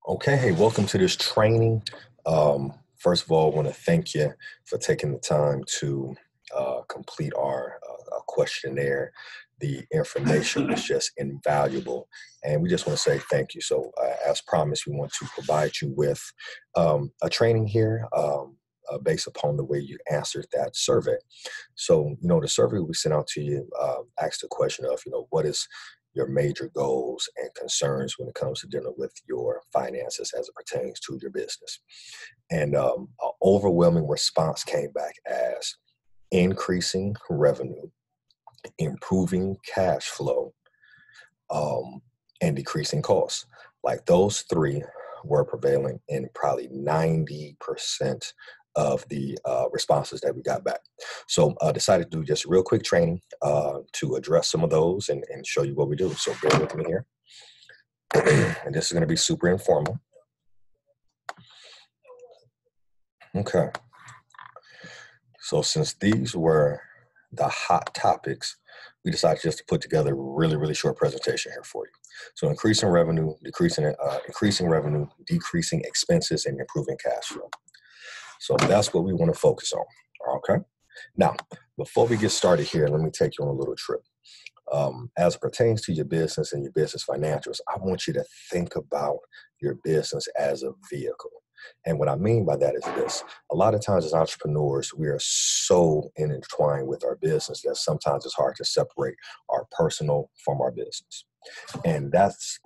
Okay, hey, welcome to this training. First of all, I want to thank you for taking the time to complete our questionnaire. The information was just invaluable, and we just want to say thank you. So, as promised, we want to provide you with a training here based upon the way you answered that survey. So, the survey we sent out to you asked the question of, what is your major goals and concerns when it comes to dealing with your finances as it pertains to your business. And an overwhelming response came back as increasing revenue, improving cash flow, um, and decreasing costs. Like those three were prevailing in probably 90% of the responses that we got back. So I decided to do just a real quick training to address some of those and show you what we do. So bear with me here. And this is going to be super informal. Okay. So since these were the hot topics, we decided just to put together a really, really short presentation here for you. So increasing revenue, increasing revenue, decreasing expenses, and improving cash flow. So that's what we want to focus on. Okay. Now, before we get started here, let me take you on a little trip. As it pertains to your business and your business financials, I want you to think about your business as a vehicle. And what I mean by that is this. A lot of times as entrepreneurs, we are so intertwined with our business that sometimes it's hard to separate our personal from our business. And that's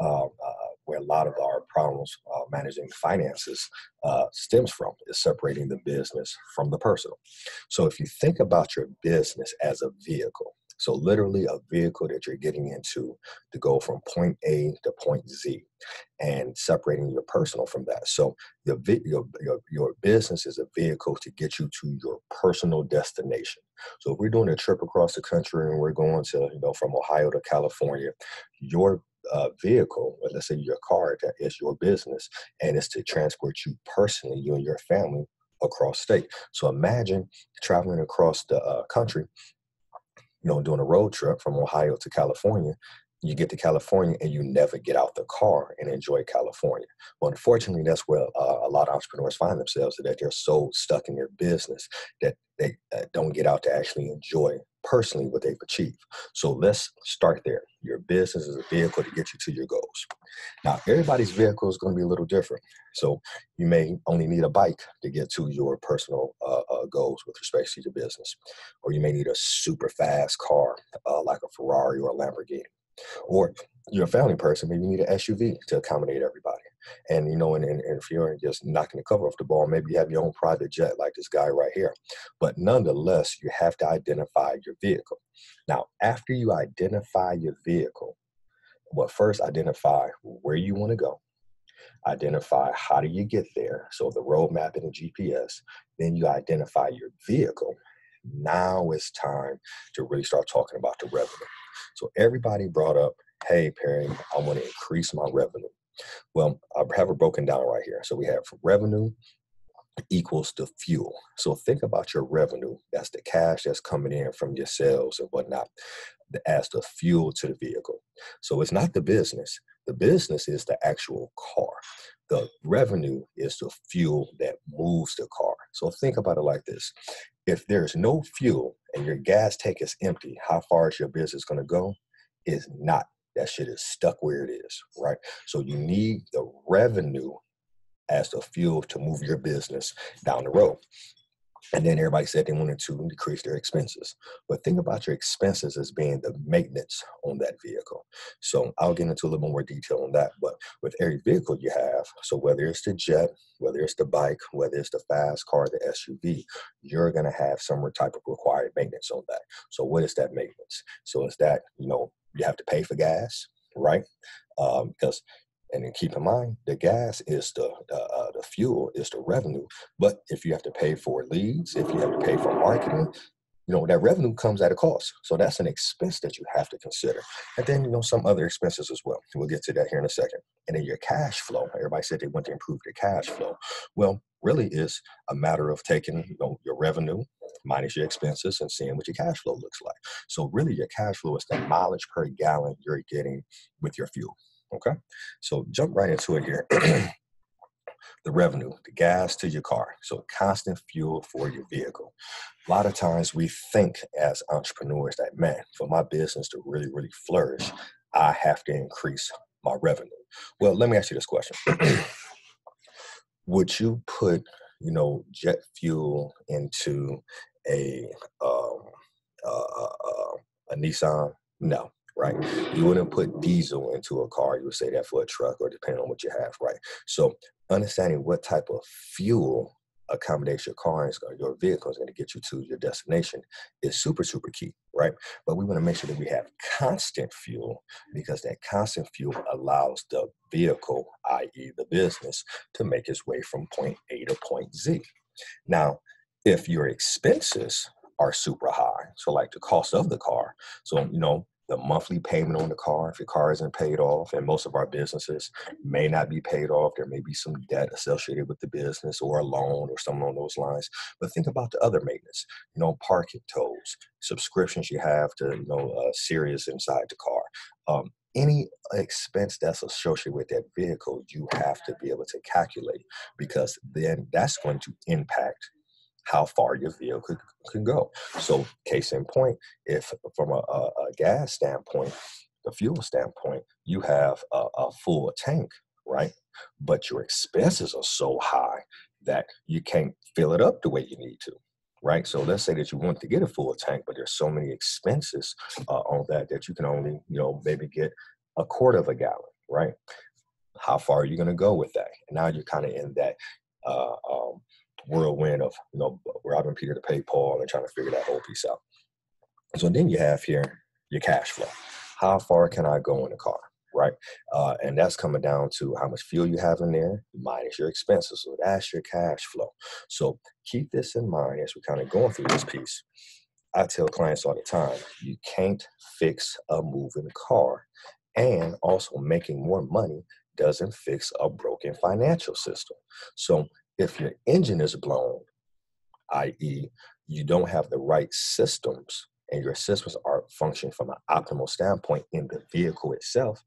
where a lot of our problems managing finances stems from, is separating the business from the personal. So if you think about your business as a vehicle, so literally a vehicle that you're getting into to go from point A to point Z, and separating your personal from that. So your business is a vehicle to get you to your personal destination. So if we're doing a trip across the country and we're going to, from Ohio to California, your vehicle, or let's say your car, that is your business, and it's to transport you personally, you and your family, across state. So imagine traveling across the country, doing a road trip from Ohio to California. You get to California and you never get out the car and enjoy California. Well, unfortunately, that's where a lot of entrepreneurs find themselves, that they're so stuck in their business that they don't get out to actually enjoy personally what they've achieved. So let's start there. Your business is a vehicle to get you to your goals. Now, everybody's vehicle is going to be a little different. So you may only need a bike to get to your personal goals with respect to your business. Or you may need a super fast car like a Ferrari or a Lamborghini. Or you're a family person, maybe you need an SUV to accommodate everybody. And, and if you're just knocking the cover off the ball, maybe you have your own private jet like this guy right here. But nonetheless, you have to identify your vehicle. Now, after you identify your vehicle, first identify where you want to go. Identify how do you get there. So the roadmap and the GPS. Then you identify your vehicle. Now it's time to really start talking about the revenue. So everybody brought up, hey, Perry, I want to increase my revenue. Well, I have it broken down right here. So we have revenue equals the fuel. So think about your revenue. That's the cash that's coming in from your sales and whatnot, as the fuel to the vehicle. So it's not the business. The business is the actual car. The revenue is the fuel that moves the car. So think about it like this. If there's no fuel and your gas tank is empty, how far is your business going to go? Is not. That shit is stuck where it is, right? So you need the revenue as the fuel to move your business down the road. And then everybody said they wanted to decrease their expenses. But think about your expenses as being the maintenance on that vehicle. So I'll get into a little more detail on that. But with every vehicle you have, so whether it's the jet, whether it's the bike, whether it's the fast car, the SUV, you're going to have some type of required maintenance on that. So what is that maintenance? So it's that, you have to pay for gas, right? Because and then keep in mind, the gas is the fuel, is the revenue. But if you have to pay for leads, if you have to pay for marketing, that revenue comes at a cost. So that's an expense that you have to consider. And then, some other expenses as well. We'll get to that here in a second. And then your cash flow. Everybody said they want to improve their cash flow. Well, really it's a matter of taking, your revenue minus your expenses and seeing what your cash flow looks like. So really your cash flow is the mileage per gallon you're getting with your fuel. Okay, so jump right into it here. the revenue, the gas to your car. So constant fuel for your vehicle. A lot of times we think as entrepreneurs that, man, for my business to really, really flourish, I have to increase my revenue. Well, let me ask you this question. Would you put, jet fuel into a um, a Nissan? No, right? You wouldn't put diesel into a car. You would say that for a truck, or depending on what you have, right? So understanding what type of fuel accommodates your car or your vehicle is going to get you to your destination is super, super key, right? But we want to make sure that we have constant fuel, because that constant fuel allows the vehicle, i.e. the business, to make its way from point A to point Z. Now, if your expenses are super high, so like the cost of the car, so, the monthly payment on the car, if your car isn't paid off, and most of our businesses may not be paid off, there may be some debt associated with the business or a loan or something along those lines. But think about the other maintenance, parking tolls, subscriptions you have to, Sirius inside the car. Any expense that's associated with that vehicle, you have to be able to calculate, because then that's going to impact how far your vehicle can go. So case in point, if from a gas standpoint, the fuel standpoint, you have a full tank, right? But your expenses are so high that you can't fill it up the way you need to. Right. So let's say that you want to get a full tank, but there's so many expenses on that you can only, maybe get a quarter of a gallon. Right. How far are you going to go with that? And now you're kind of in that whirlwind of, robbing Peter to pay Paul and trying to figure that whole piece out. So then you have here your cash flow. How far can I go in the car? Right. And that's coming down to how much fuel you have in there minus your expenses. So that's your cash flow. So keep this in mind as we're kind of going through this piece. I tell clients all the time, you can't fix a moving car, and also making more money doesn't fix a broken financial system. So if your engine is blown, i.e., you don't have the right systems, and your systems are functioning from an optimal standpoint in the vehicle itself,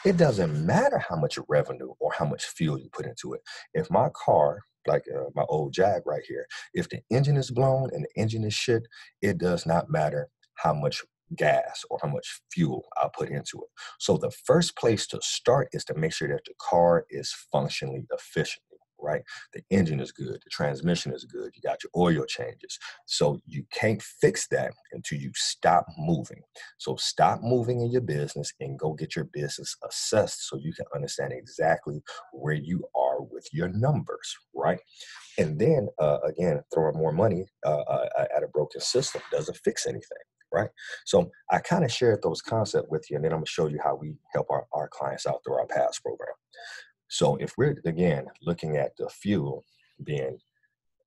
it doesn't matter how much revenue or how much fuel you put into it. If my car, like my old Jag right here, if the engine is blown and the engine is shit, it does not matter how much gas or how much fuel I put into it. So the first place to start is to make sure that the car is functionally efficient. Right? The engine is good. The transmission is good. You got your oil changes. So you can't fix that until you stop moving. So stop moving in your business and go get your business assessed so you can understand exactly where you are with your numbers, right? And then, again, throwing more money at a broken system doesn't fix anything. Right. So I kind of shared those concepts with you, and then I'm going to show you how we help our clients out through our P.A.S.S program. So if we're, again, looking at the fuel being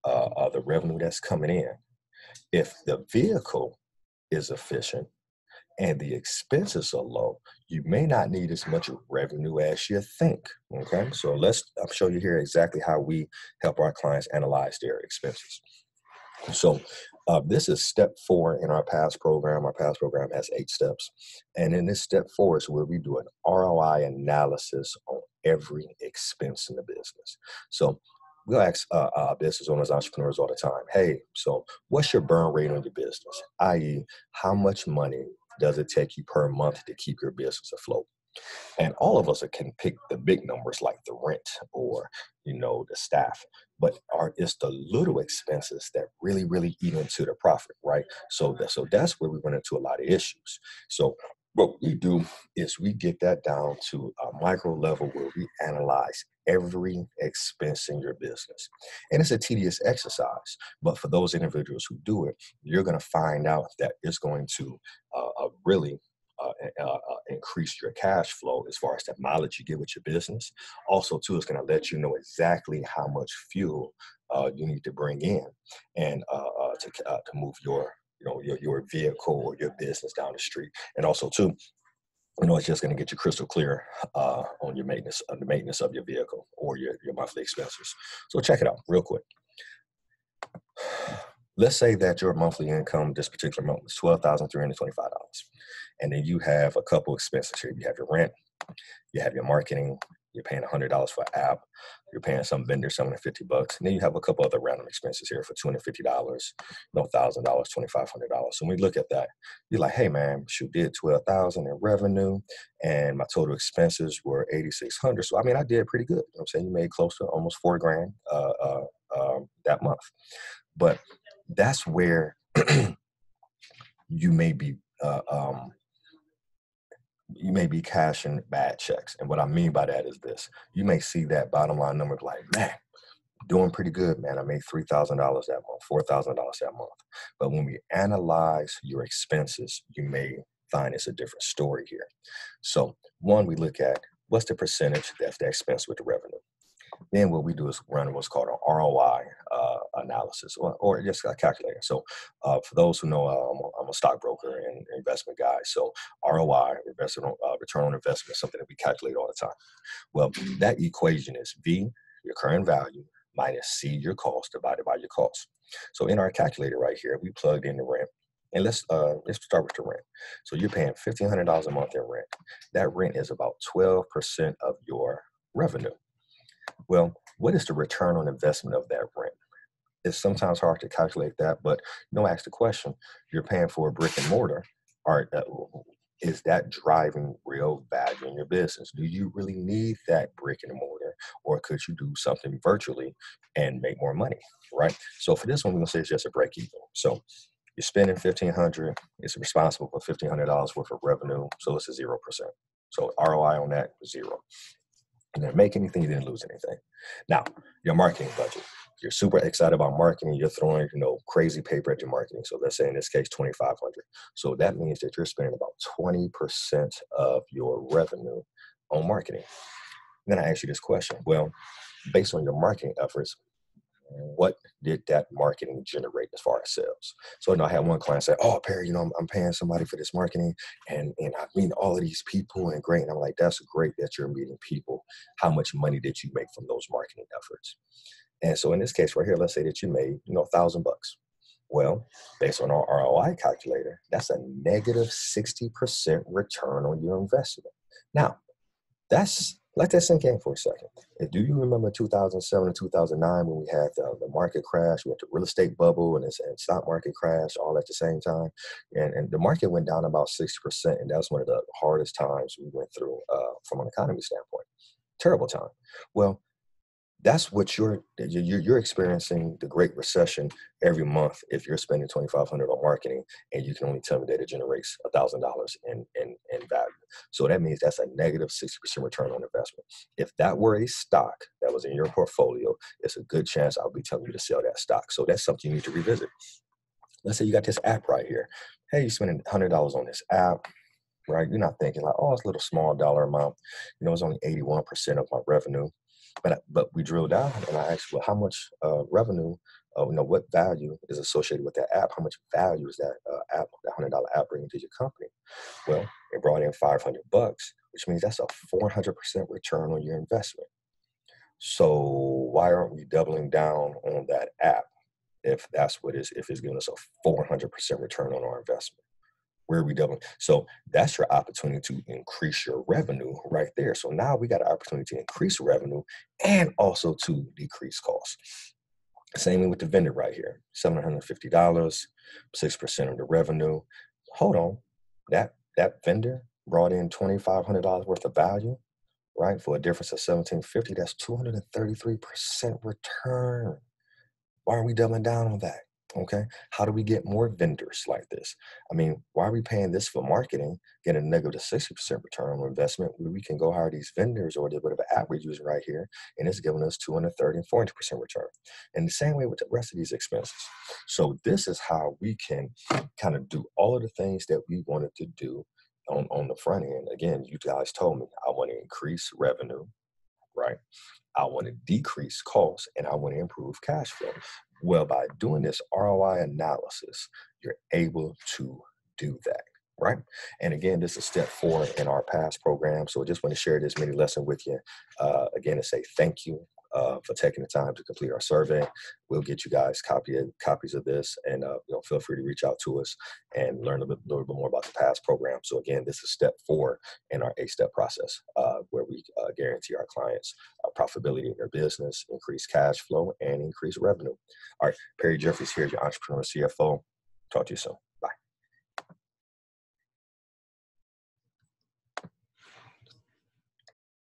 the revenue that's coming in, if the vehicle is efficient and the expenses are low, you may not need as much revenue as you think. Okay, so I'll show you here exactly how we help our clients analyze their expenses. So this is step 4 in our P.A.S.S program. Our P.A.S.S program has 8 steps. And in this step 4 is where we do an ROI analysis on every expense in the business. So we'll ask business owners, entrepreneurs all the time, hey, so what's your burn rate on your business? I.e., how much money does it take you per month to keep your business afloat? And all of us can pick the big numbers like the rent or, the staff, but it's the little expenses that really, really eat into the profit, right? So that's where we run into a lot of issues. So what we do is we get that down to a micro level where we analyze every expense in your business. And it's a tedious exercise, but for those individuals who do it, you're going to find out that it's going to really increase your cash flow as far as the mileage you get with your business. Also, too, it's going to let you know exactly how much fuel you need to bring in and to move your vehicle or your business down the street. And also, too, it's just going to get you crystal clear on your maintenance, the maintenance of your vehicle or your monthly expenses. So check it out real quick. Let's say that your monthly income this particular month is $12,325. And then you have a couple expenses here. You have your rent, you have your marketing, You're paying $100 for an app. You're paying some vendor $750. And then you have a couple other random expenses here for $250, $1,000, $2,500. So when we look at that, you're like, hey man, shoot, did 12,000 in revenue, and my total expenses were 8,600. So I mean, I did pretty good. You know what I'm saying? You made close to almost $4,000 that month. But that's where you may be cashing bad checks. And what I mean by that is this: you may see that bottom line number like, man, doing pretty good, man. I made $3,000 that month, $4,000 that month. But when we analyze your expenses, you may find it's a different story here. So one, we look at what's the percentage that's the expense with the revenue. Then what we do is run what's called an ROI analysis, or just a calculator. So for those who know, I'm a stockbroker and investment guy. So ROI, return on investment, is something that we calculate all the time. Well, that equation is V, your current value, minus C, your cost, divided by your cost. So in our calculator right here, we plugged in the rent. And let's start with the rent. So you're paying $1,500 a month in rent. That rent is about 12% of your revenue. Well, what is the return on investment of that rent? It's sometimes hard to calculate that, but ask the question. You're paying for a brick and mortar. Is that driving real value in your business? Do you really need that brick and mortar, or could you do something virtually and make more money, right? So for this one, we're going to say it's just a break even. So you're spending $1,500. It's responsible for $1,500 worth of revenue. So it's a 0%. So ROI on that is 0. You didn't make anything, you didn't lose anything. Now, your marketing budget. You're super excited about marketing. You're throwing, crazy paper at your marketing. So let's say in this case, $2,500. So that means that you're spending about 20% of your revenue on marketing. And then I ask you this question. Well, based on your marketing efforts, what did that marketing generate as far as sales? So I had one client say, oh, Perry, I'm paying somebody for this marketing and I meet all of these people and great. And I'm like, that's great that you're meeting people. How much money did you make from those marketing efforts? And so in this case right here, let's say that you made, $1,000. Well, based on our ROI calculator, that's a negative 60% return on your investment. Now, let that sink in for a second. Do you remember 2007 and 2009 when we had the market crash? We had the real estate bubble and stock market crash all at the same time. And the market went down about 60%. And that was one of the hardest times we went through from an economy standpoint. Terrible time. Well, that's what you're experiencing, the Great Recession every month if you're spending $2,500 on marketing and you can only tell me that it generates $1,000 in value. So that means that's a negative 60% return on investment. If that were a stock that was in your portfolio, it's a good chance I'll be telling you to sell that stock. So that's something you need to revisit. Let's say you got this app right here. Hey, you're spending $100 on this app. Right? You're not thinking like, oh, it's a little small dollar amount. It's only 81% of my revenue. But we drill down and I asked, well, how much revenue, what value is associated with that app? How much value is that app, that $100 app bringing to your company? Well, it brought in $500, which means that's a 400% return on your investment. So why aren't we doubling down on that app if it's giving us a 400% return on our investment? Where are we doubling? So that's your opportunity to increase your revenue right there. So now we got an opportunity to increase revenue and also to decrease costs. Same way with the vendor right here, $750, 6% of the revenue. Hold on, that vendor brought in $2,500 worth of value, right? For a difference of $1,750, that's 233% return. Why are we doubling down on that? Okay. How do we get more vendors like this? I mean, why are we paying this for marketing, getting a negative 60% return on investment? We can go hire these vendors or whatever app we're using right here, and it's giving us 230 and 40% return. And the same way with the rest of these expenses. So this is how we can kind of do all of the things that we wanted to do on the front end. Again, you guys told me I want to increase revenue, right? I want to decrease costs and I want to improve cash flow. Well, by doing this ROI analysis, you're able to do that, right? And again, this is step 4 in our P.A.S.S program. So I just want to share this mini lesson with you. Again, to say thank you. for taking the time to complete our survey. We'll get you guys copies of this, and feel free to reach out to us and learn a little bit more about the P.A.S. program. So again, this is step 4 in our 8-step process, where we guarantee our clients profitability in their business, increase cash flow, and increase revenue. All right, Perry Jeffries here, your entrepreneur CFO. Talk to you soon.